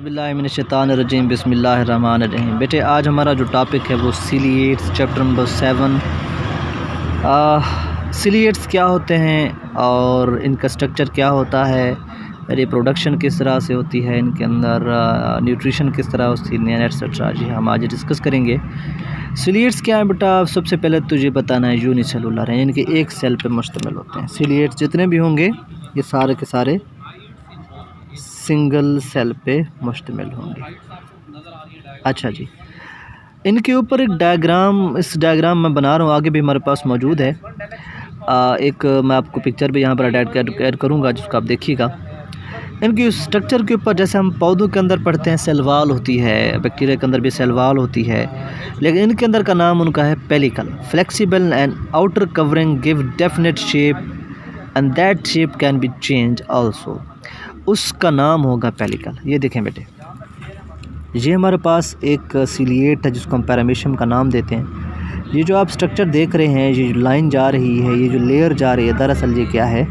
औज़ुबिल्लाहिमिनश्शैतानिर्रजीम बिस्मिल्लाहिर्रहमानिर्रहीम। बेटे आज हमारा जो टॉपिक है वो सीलिएट्स चैप्टर नंबर 7। सीलिएट्स क्या होते हैं और इनका स्ट्रक्चर क्या होता है, रिप्रोडक्शन किस तरह से होती है, इनके अंदर न्यूट्रिशन किस तरह होती है एट्सेट्रा। जी हम आज डिस्कस करेंगे। सीलिएट्स क्या है बेटा, सबसे पहले तुझे बताना है यूनिसेलुलर हैं, इनके एक सेल पे मुश्तमिल होते हैं। सीलिएट्स जितने भी होंगे ये सारे के सारे सिंगल सेल पे मुश्तमिल होंगे। अच्छा जी, इनके ऊपर एक डायग्राम, इस डायग्राम में बना रहा हूँ, आगे भी हमारे पास मौजूद है। एक मैं आपको पिक्चर भी यहाँ पर ऐड करूँगा जिसको आप देखिएगा। इनकी स्ट्रक्चर के ऊपर जैसे हम पौधों के अंदर पढ़ते हैं सेल वॉल होती है, बैक्टीरिया के अंदर भी सेल वॉल होती है, लेकिन इनके अंदर का नाम उनका है pellicle. Flexible and outer covering give definite shape and that shape can be change also. उसका नाम होगा पेलिकल। ये देखें बेटे, ये हमारे पास एक सीलिएट है जिसको हम पैरामीशियम का नाम देते हैं। ये जो आप स्ट्रक्चर देख रहे हैं, ये जो लाइन जा रही है, ये जो लेयर जा रही है, दरअसल ये क्या है,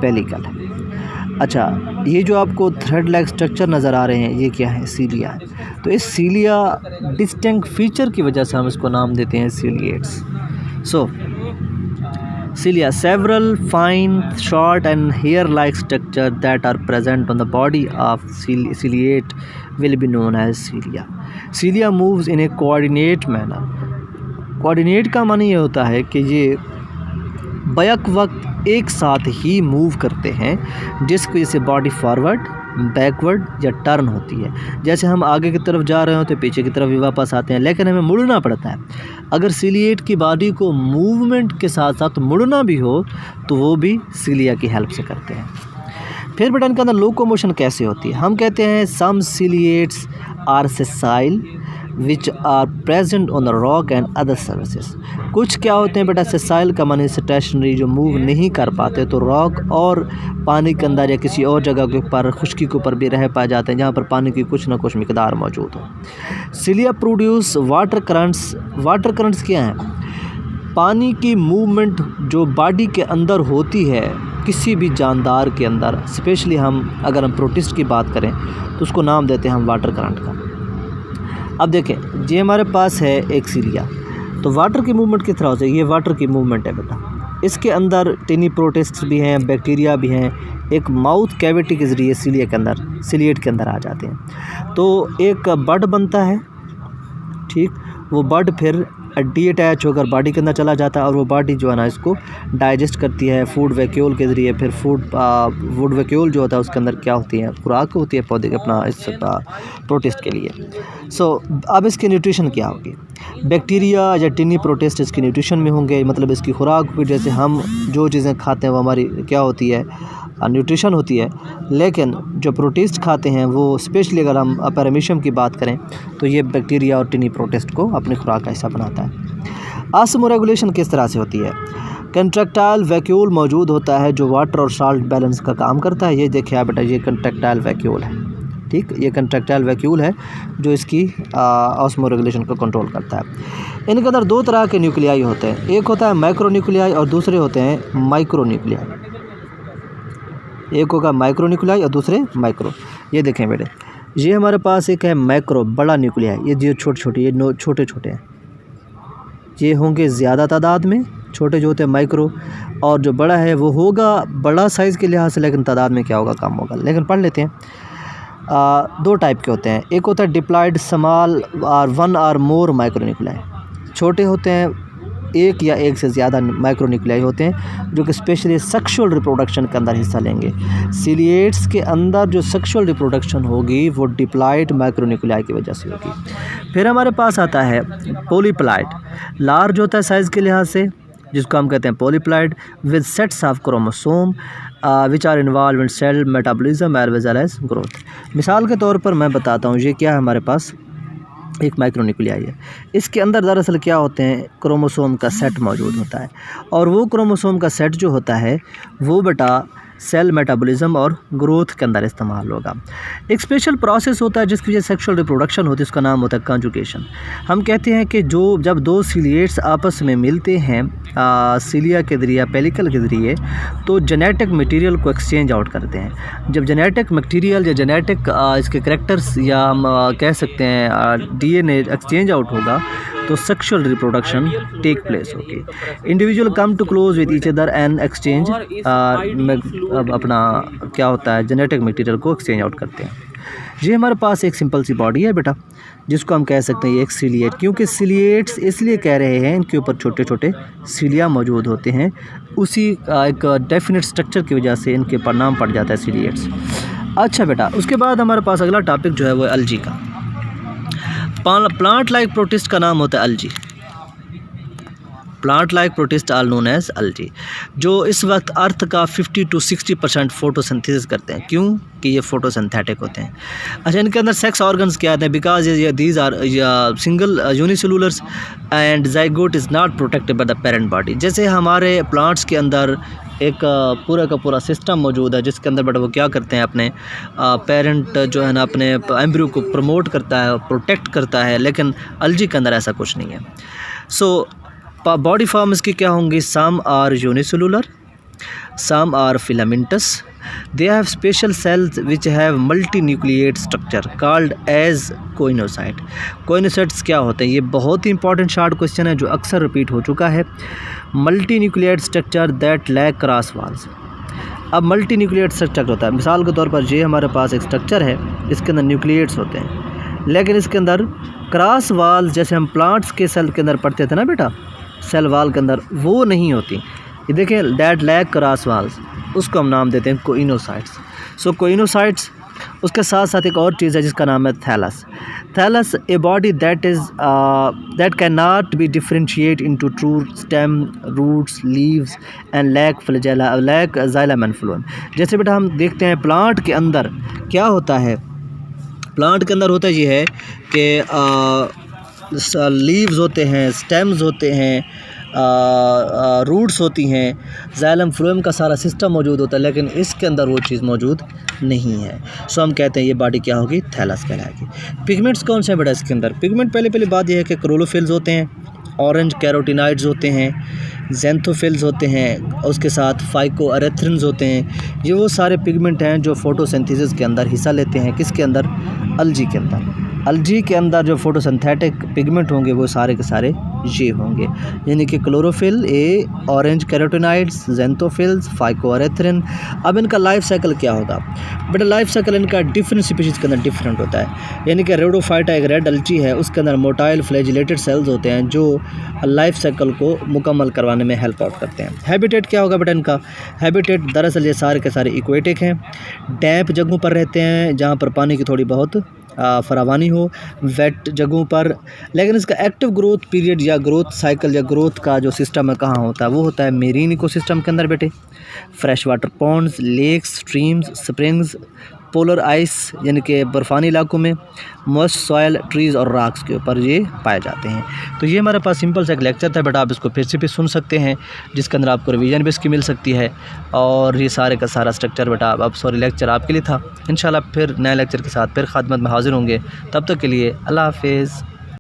पेलिकल है। अच्छा, ये जो आपको थ्रेड लाइक स्ट्रक्चर नज़र आ रहे हैं ये क्या है, सीलिया है। तो इस सीलिया डिस्टिंक्ट फीचर की वजह से हम इसको नाम देते हैं सीलिएट्स। सो cilia, several fine, short and hair-like structure that are present on the body of ciliate will be known as cilia. Cilia moves in a coordinate manner. Coordinate का मानी ये होता है कि ये बैक वक्त एक साथ ही मूव करते हैं, जिसकी वजह से बॉडी फॉरवर्ड, बैकवर्ड या टर्न होती है। जैसे हम आगे की तरफ जा रहे हो तो पीछे की तरफ भी वापस आते हैं, लेकिन हमें मुड़ना पड़ता है। अगर सीलिएट की बॉडी को मूवमेंट के साथ साथ मुड़ना भी हो तो वो भी सीलिया की हेल्प से करते हैं। फिर बेटा इनके अंदर लोकोमोशन कैसे होती है, हम कहते हैं some ciliates are sessile which are present on the rock and other surfaces. कुछ क्या होते हैं बेटा, सेसाइल का माने स्टेशनरी, जो मूव नहीं कर पाते, तो रॉक और पानी के अंदर या किसी और जगह के ऊपर, खुश्की के ऊपर भी रह पाए जाते हैं जहाँ पर पानी की कुछ ना कुछ मिकदार मौजूद हो। Cilia produce water currents. Water currents क्या हैं, पानी की मूवमेंट जो बॉडी के अंदर होती है किसी भी जानदार के अंदर, स्पेशली अगर हम प्रोटिस्ट की बात करें तो उसको नाम देते हैं हम वाटर करंट का। अब देखें, ये हमारे पास है एक सीलिया, तो वाटर की मूवमेंट किस तरह से, ये वाटर की मूवमेंट है बेटा। इसके अंदर टिनी प्रोटिस्ट भी हैं, बैक्टीरिया भी हैं, एक माउथ कैविटी के ज़रिए सीलिया के अंदर, सीलिएट के अंदर आ जाते हैं। तो एक बड बनता है, ठीक, वो बड फिर डी अटैच होकर बॉडी के अंदर चला जाता है और वो बॉडी जो है ना इसको डाइजेस्ट करती है फूड वैक्यूल के ज़रिए। फिर फूड वैक्यूल जो होता है उसके अंदर क्या होती है, खुराक होती है पौधे के अपना इस प्रोटिस्ट के लिए। सो अब इसकी न्यूट्रिशन क्या होगी, बैक्टीरिया या टिनी प्रोटिस्ट इसकी न्यूट्रिशन में होंगे, मतलब इसकी खुराक भी, जैसे हम जो चीज़ें खाते हैं वो हमारी क्या होती है, न्यूट्रिशन होती है। लेकिन जो प्रोटिस्ट खाते हैं वो स्पेशली अगर हम पैरामीशियम की बात करें तो ये बैक्टीरिया और टिनी प्रोटिस्ट को अपनी खुराक का हिस्सा बनाता है। ऑस्मोरेगुलेशन किस तरह से होती है, कंट्रैक्टाइल वैक्यूल मौजूद होता है जो वाटर और साल्ट बैलेंस का काम करता है। ये देखिए आप बेटा, ये कंट्रैक्टाइल वैक्यूल है, ठीक, ये कंट्रैक्टाइल वैक्यूल है जो इसकी ऑस्मोरेगुलेशन को कंट्रोल करता है। इनके अंदर दो तरह के न्यूक्लियाई होते हैं, एक होता है माइक्रो न्यूक्लियाई और दूसरे होते हैं माइक्रो न्यूक्लियाई। एक होगा माइक्रो न्यूक्लियाई और दूसरे माइक्रो। ये देखें बेटे, ये हमारे पास एक है माइक्रो, बड़ा न्यूक्लियाई, ये जो छोटे छोटे, ये छोटे छोटे हैं, ये होंगे ज़्यादा तादाद में, छोटे जो होते हैं माइक्रो, और जो बड़ा है वो होगा बड़ा साइज़ के लिहाज से, लेकिन तादाद में क्या होगा, कम होगा। लेकिन पढ़ लेते हैं। दो टाइप के होते हैं, एक होता है डिप्लॉयड स्मॉल और वन और मोर माइक्रो न्यूक्लियाई। छोटे होते हैं, एक या एक से ज़्यादा माइक्रो न्यूक्लियाई होते हैं जो कि स्पेशली सेक्सुअल रिप्रोडक्शन के अंदर हिस्सा लेंगे। सीलिएट्स के अंदर जो सेक्सुअल रिप्रोडक्शन होगी वो डिप्लॉयड माइक्रो न्यूक्लियाई की वजह से होगी। फिर हमारे पास आता है पॉलीप्लॉयड, लार्ज होता है साइज़ के लिहाज से, जिसको हम कहते हैं polyploid, with sets of chromosome which are involve in cell metabolism as well as growth. मिसाल के तौर पर मैं बताता हूँ, ये क्या है, हमारे पास एक माइक्रो न्यूक्लियाई है। इसके अंदर दरअसल क्या होते हैं, क्रोमोसोम का सेट मौजूद होता है, और वो क्रोमोसोम का सेट जो होता है वो बेटा सेल मेटाबॉलिज्म और ग्रोथ के अंदर इस्तेमाल होगा। एक स्पेशल प्रोसेस होता है जिसकी वजह से सेक्सुअल रिप्रोडक्शन होती है, उसका नाम होता है कंजुगेशन। हम कहते हैं कि जब दो सिलिएट्स आपस में मिलते हैं सिलिया के ज़रिए या पेलिकल के ज़रिए, तो जेनेटिक मटेरियल को एक्सचेंज आउट करते हैं। जब जेनेटिक मटेरियल या जेनेटिक इसके करैक्टर्स या हम कह सकते हैं डीएनए एक्सचेंज आउट होगा तो सेक्सुअल रिप्रोडक्शन टेक प्लेस होगी। Individual come to close with each other and exchange अपना क्या होता है जेनेटिक मटेरियल को एक्सचेंज आउट करते हैं। ये हमारे पास एक सिंपल सी बॉडी है बेटा, जिसको हम कह सकते हैं ये एक सिलिएट। क्योंकि सिलिएट्स इसलिए कह रहे हैं इनके ऊपर छोटे छोटे सिलिया मौजूद होते हैं, उसी एक डेफिनेट स्ट्रक्चर की वजह से इनके ऊपर नाम पड़ जाता है सिलिएट्स। अच्छा बेटा, उसके बाद हमारे पास अगला टॉपिक जो है वो अलजी का। प्लांट लाइक प्रोटिस्ट का नाम होता है algae. Plant like protist are known as algae, जो इस वक्त अर्थ का 50 to 60% फोटोसिंथेसिस करते हैं। क्यों कि ये फोटोसिंथेटिक होते हैं। अच्छा, इनके अंदर सेक्स ऑर्गन्स क्या आते हैं? Because these are single unicellulars and zygote is not protected by the parent body. जैसे हमारे प्लांट्स के अंदर एक पूरा का पूरा सिस्टम मौजूद है जिसके अंदर बड़ा वो क्या करते हैं अपने पेरेंट जो है ना अपने एम्ब्रियो को प्रमोट करता है, प्रोटेक्ट करता है, लेकिन अलजी के अंदर ऐसा कुछ नहीं है। सो बॉडी फॉर्म्स की क्या होंगी? Some are unicellular, some are filamentous, they have special cells which have multinucleate structure called as coenocyte. Coenocytes क्या होते हैं? ये बहुत ही इंपॉर्टेंट शार्ट क्वेश्चन है जो अक्सर रिपीट हो चुका है। Multinucleate structure that lack cross walls. अब मल्टीन्यूक्लिएट स्ट्रक्चर होता है, मिसाल के तौर पर ये हमारे पास एक स्ट्रक्चर है, इसके अंदर न्यूक्लिएट्स होते हैं, लेकिन इसके अंदर क्रॉस वाल जैसे हम प्लांट्स के सेल के अंदर पढ़ते थे ना बेटा, सेल वाल के अंदर, वो नहीं होती। ये देखें, दैट लैक क्रॉस वाल्स, उसको हम नाम देते हैं कोइनोसाइट्स। सो कोइनोसाइट्स, उसके साथ साथ एक और चीज़ है जिसका नाम है thallus. Thallus a body that can not be differentiate into true stem, roots, leaves and lack flagella, lack xylem and phloem. जैसे बेटा हम देखते हैं प्लांट के अंदर क्या होता है, प्लांट के अंदर होता ये है कि लीव्स होते हैं, स्टेम्स होते हैं, रूट्स होती हैं, जाइलम फ्लोएम का सारा सिस्टम मौजूद होता है, लेकिन इसके अंदर वो चीज़ मौजूद नहीं है। सो हम कहते हैं ये बॉडी क्या होगी? थैलस कहलाएगी। पिगमेंट्स कौन से हैं बेटा इसके अंदर? पिगमेंट पहले बात यह है कि क्लोरोफिल्स होते हैं, ऑरेंज कैरोटिनाइड्स होते हैं, जेंथोफिल्स होते हैं, उसके साथ फाइकोअरेथ्रिन्स होते हैं। ये वो सारे पिगमेंट हैं जो फोटोसिंथेसिस के अंदर हिस्सा लेते हैं। किसके अंदर? अलजी के अंदर। अलजी के अंदर जो फोटोसिंथेटिक पिगमेंट होंगे वो सारे के सारे ये होंगे, यानी कि chlorophyll A, orange carotenoids, xanthophylls, फाइकोअरेथ्रिन। अब इनका लाइफ साइकिल क्या होगा बेटा? लाइफ साइकिल इनका डिफरेंट स्पीशीज़ के अंदर डिफरेंट होता है। यानी कि रेडोफाइटा एक रेड अलजी है, उसके अंदर मोटाइल फ्लैजिलेटेड सेल्स होते हैं जो लाइफ साइकिल को मुकम्मल करवाने में हेल्प आउट करते हैं। हैबिटेट क्या होगा बेटा इनका? हैबिटेट दरअसल ये सारे के सारे इक्वेटिक हैं, डैम्प जगहों पर रहते हैं जहाँ पर पानी की थोड़ी बहुत फरावानी हो, वेट जगहों पर। लेकिन इसका एक्टिव ग्रोथ पीरियड या ग्रोथ साइकिल या ग्रोथ का जो सिस्टम है कहाँ होता है? वो होता है मेरीन इकोसिस्टम के अंदर बेटे। Fresh water ponds, lakes, streams, springs, polar ice यानी कि बर्फ़ानी इलाकों में, मॉइस्ट सॉयल, ट्रीज़ और रॉक्स के ऊपर ये पाए जाते हैं। तो ये हमारे पास सिंपल सा एक लेक्चर था बेटा, आप इसको फिर से भी सुन सकते हैं जिसके अंदर आपको रिवीजन भी इसकी मिल सकती है। और ये सारे का सारा स्ट्रक्चर बेटा अब लेक्चर आपके लिए था। इंशाल्लाह फिर नए लेक्चर के साथ फिर खिदमत में हाज़िर होंगे। तब तक के लिए अल्लाह हाफ़िज़।